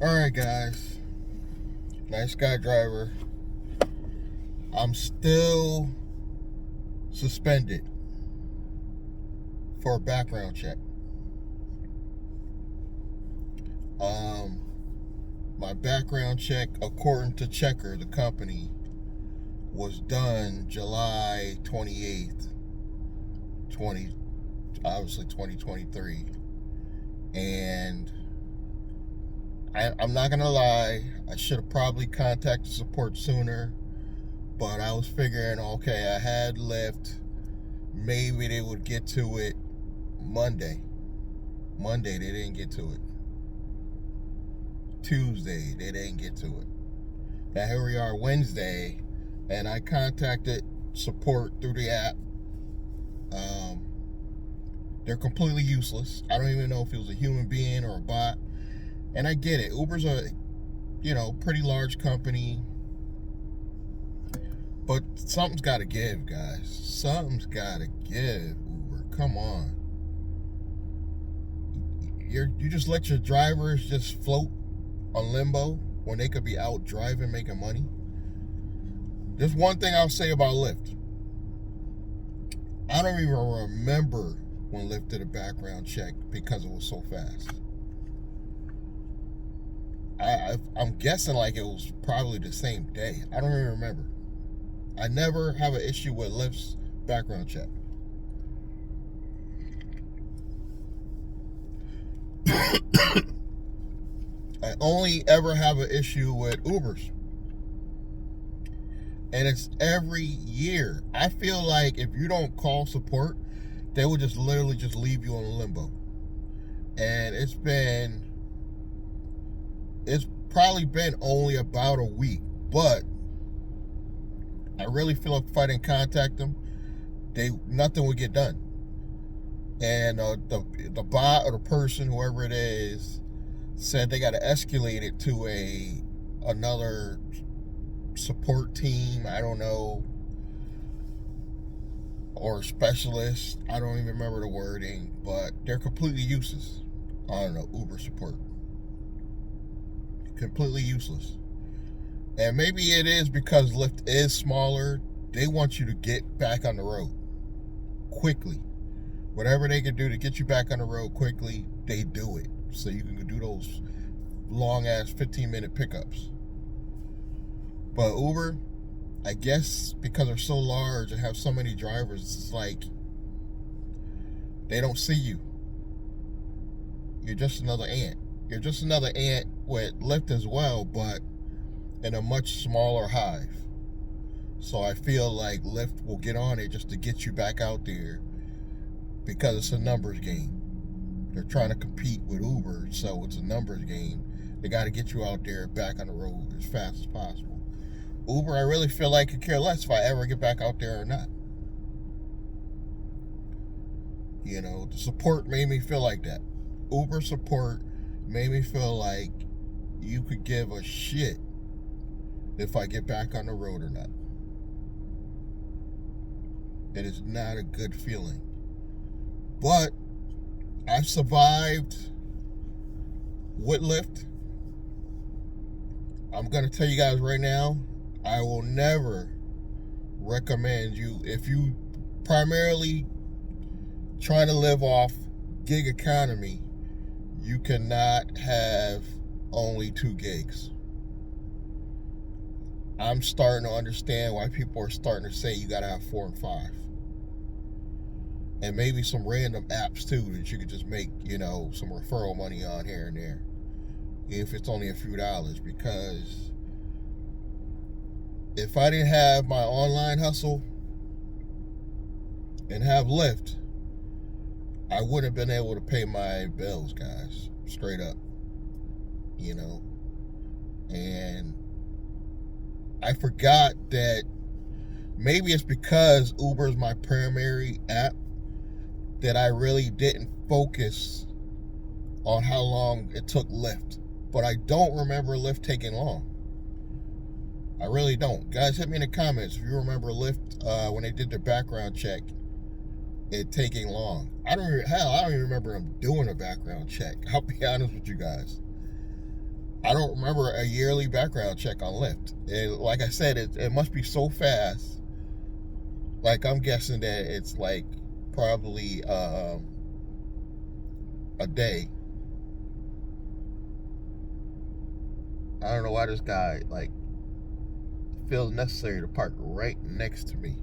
Alright, guys. Nice guy driver. I'm still suspended for a background check. My background check, according to Checker, the company, was done July 28th, 2023. And I'm not gonna lie, I should have probably contacted support sooner, but I was figuring, okay, I had Lyft, maybe they would get to it Monday. They didn't get to it. Tuesday, they didn't get to it. Now here we are Wednesday, and I contacted support through the app. They're completely useless. I don't even know if it was a human being or a bot. And I get it. Uber's a, pretty large company. But something's got to give, guys. Something's got to give, Uber. Come on. You just let your drivers just float on limbo when they could be out driving, making money. There's one thing I'll say about Lyft. I don't even remember when Lyft did a background check because it was so fast. I'm guessing like it was probably the same day. I don't even remember. I never have an issue with Lyft's background check. I only ever have an issue with Ubers. And it's every year. I feel like if you don't call support, they will just literally just leave you in limbo. And it's probably been only about a week, but I really feel like if I didn't contact them, nothing would get done. And the bot or the person, whoever it is, said they got to escalate it to another support team. I don't know, or specialist. I don't even remember the wording, but they're completely useless. I don't know, Uber support. Completely useless. And maybe it is because Lyft is smaller. They want you to get back on the road quickly. Whatever they can do to get you back on the road quickly, they do it. So you can do those long ass 15-minute pickups. But Uber, I guess because they're so large and have so many drivers, it's like they don't see you. You're just another ant. You're just another ant with Lyft as well, but in a much smaller hive. So I feel like Lyft will get on it just to get you back out there because it's a numbers game. They're trying to compete with Uber, so it's a numbers game. They got to get you out there back on the road as fast as possible. Uber, I really feel like could care less if I ever get back out there or not. The support made me feel like that. Uber support made me feel like you could give a shit if I get back on the road or not. It is not a good feeling. But I've survived with Lyft. I'm going to tell you guys right now, I will never recommend you, if you primarily trying to live off gig economy, you cannot have only 2 gigs. I'm starting to understand why people are starting to say you got to have 4 and 5. And maybe some random apps too that you could just make, some referral money on here and there. If it's only a few dollars. Because if I didn't have my online hustle and have Lyft, I wouldn't have been able to pay my bills, guys. Straight up. And I forgot that maybe it's because Uber is my primary app that I really didn't focus on how long it took Lyft. But I don't remember Lyft taking long. I really don't. Guys, hit me in the comments if you remember Lyft when they did their background check, it taking long. I don't even remember them doing a background check. I'll be honest with you guys. I don't remember a yearly background check on Lyft. Like I said, it must be so fast. Like, I'm guessing that it's like probably a day. I don't know why this guy like feels necessary to park right next to me.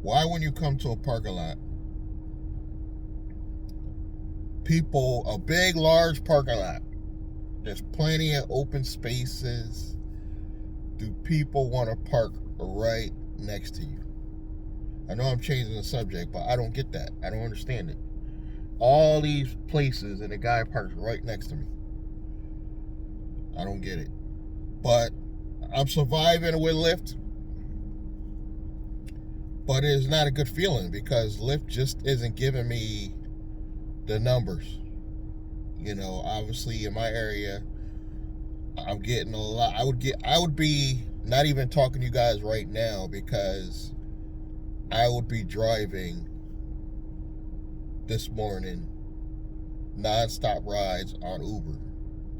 Why, when you come to a parking lot, people, a big, large parking lot, there's plenty of open spaces, do people want to park right next to you? I know I'm changing the subject, but I don't get that. I don't understand it. All these places and the guy parks right next to me. I don't get it. But I'm surviving with Lyft. But it's not a good feeling because Lyft just isn't giving me the numbers. You know, obviously in my area, I'm getting a lot. I would be not even talking to you guys right now because I would be driving this morning non-stop rides on Uber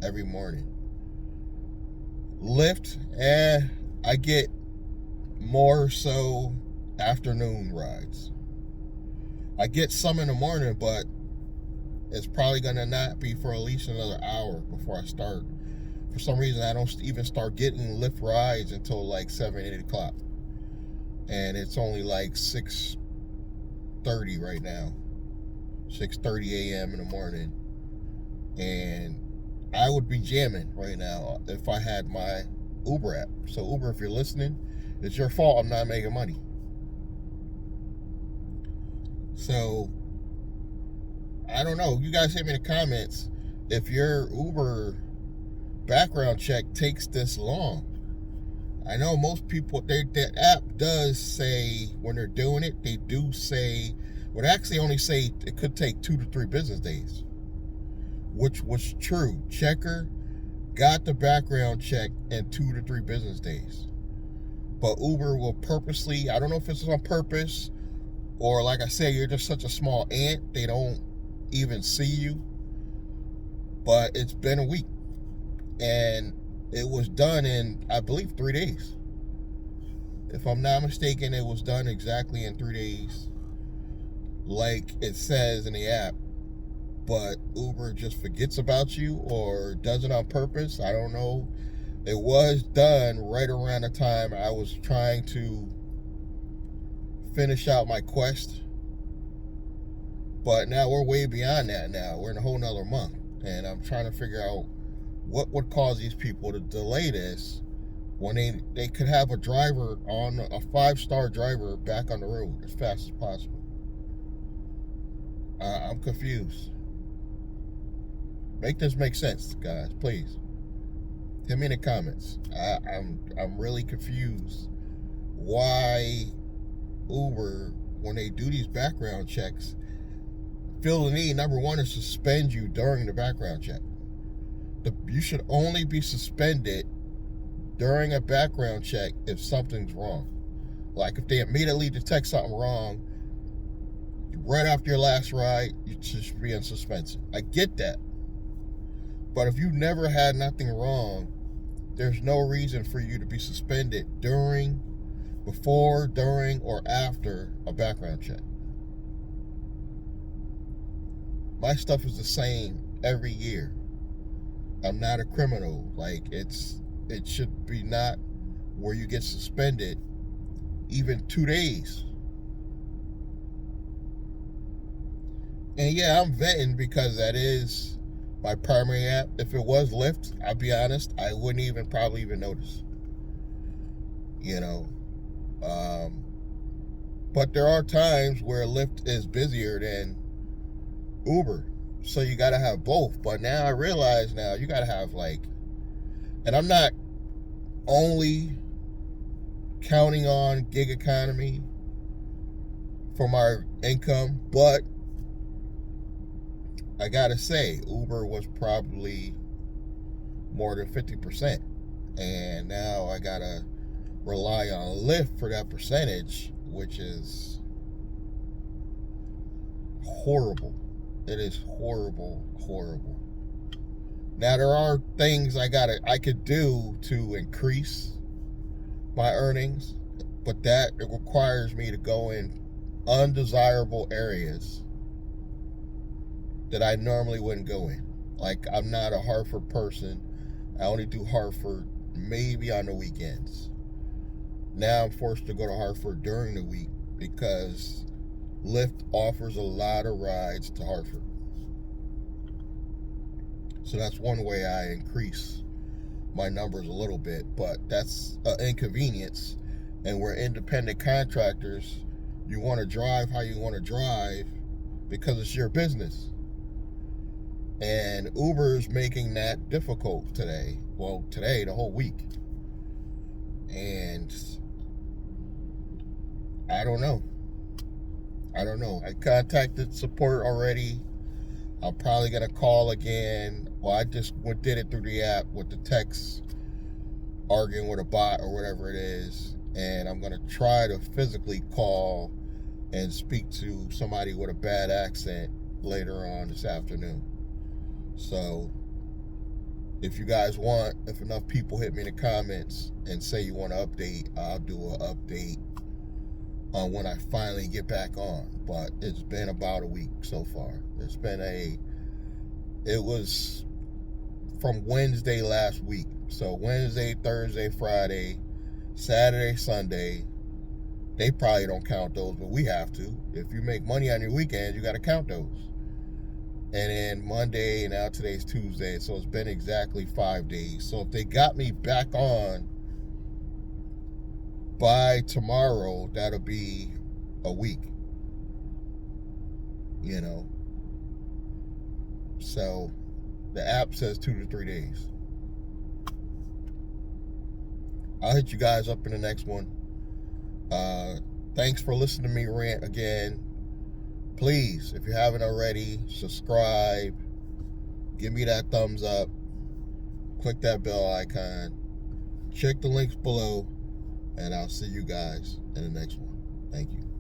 every morning. Lyft, I get more so afternoon rides. I get some in the morning, but it's probably gonna not be for at least another hour before I start. For some reason, I don't even start getting Lyft rides until like 7, 8 o'clock. And it's only like 6:30 right now. 6:30 a.m. in the morning. And I would be jamming right now if I had my Uber app. So Uber, if you're listening, it's your fault I'm not making money. So, I don't know. You guys hit me in the comments if your Uber background check takes this long. I know most people, that app does say when they're doing it, they do say, would actually only say it could take 2 to 3 business days, which was true. Checker got the background check in 2 to 3 business days. But Uber will purposely, I don't know if it's on purpose or like I said, you're just such a small ant, they don't even see you. But it's been a week. And it was done in, I believe, 3 days. If I'm not mistaken, it was done exactly in 3 days, like it says in the app. But Uber just forgets about you or does it on purpose. I don't know. It was done right around the time I was trying to finish out my quest. But now we're way beyond that now. We're in a whole nother month. And I'm trying to figure out what would cause these people to delay this when they could have a driver on a 5-star driver back on the road as fast as possible. I'm confused. Make this make sense, guys, please. Hit me in the comments. I'm really confused why Uber, when they do these background checks, feel the need, number one, to suspend you during the background check. You should only be suspended during a background check if something's wrong. Like if they immediately detect something wrong right after your last ride, you should be in suspension. I get that. But if you've never had nothing wrong, there's no reason for you to be suspended before, during, or after a background check. My stuff is the same every year. I'm not a criminal. Like, it should be not where you get suspended even 2 days. And yeah, I'm venting because that is my primary app. If it was Lyft, I'll be honest, I wouldn't even probably even notice. You know, but there are times where Lyft is busier than Uber, so you gotta have both. But now I realize you gotta have and I'm not only counting on gig economy for my income, but I gotta say Uber was probably more than 50%, and now I gotta rely on Lyft for that percentage, which is horrible. It is horrible. Now there are things I could do to increase my earnings, but that it requires me to go in undesirable areas that I normally wouldn't go in. Like, I'm not a Hartford person. I only do Hartford maybe on the weekends. Now I'm forced to go to Hartford during the week because Lyft offers a lot of rides to Hartford. So that's one way I increase my numbers a little bit, but that's an inconvenience. And we're independent contractors. You want to drive how you want to drive because it's your business. And Uber's making that difficult today. Well, today, the whole week. And I don't know. I contacted support already. I'm probably going to call again. Well, I just did it through the app with the text, arguing with a bot or whatever it is. And I'm going to try to physically call and speak to somebody with a bad accent later on this afternoon. So if you guys want, if enough people hit me in the comments and say you want to update, I'll do an update on when I finally get back on. But it's been about a week so far. It was from Wednesday last week. So Wednesday, Thursday, Friday, Saturday, Sunday. They probably don't count those, but we have to. If you make money on your weekends, you got to count those. And then Monday, and now today's Tuesday, so it's been exactly 5 days. So if they got me back on by tomorrow, that'll be a week. You know. So the app says 2 to 3 days. I'll hit you guys up in the next one. Thanks for listening to me rant again. Please, if you haven't already, subscribe. Give me that thumbs up. Click that bell icon. Check the links below. And I'll see you guys in the next one. Thank you.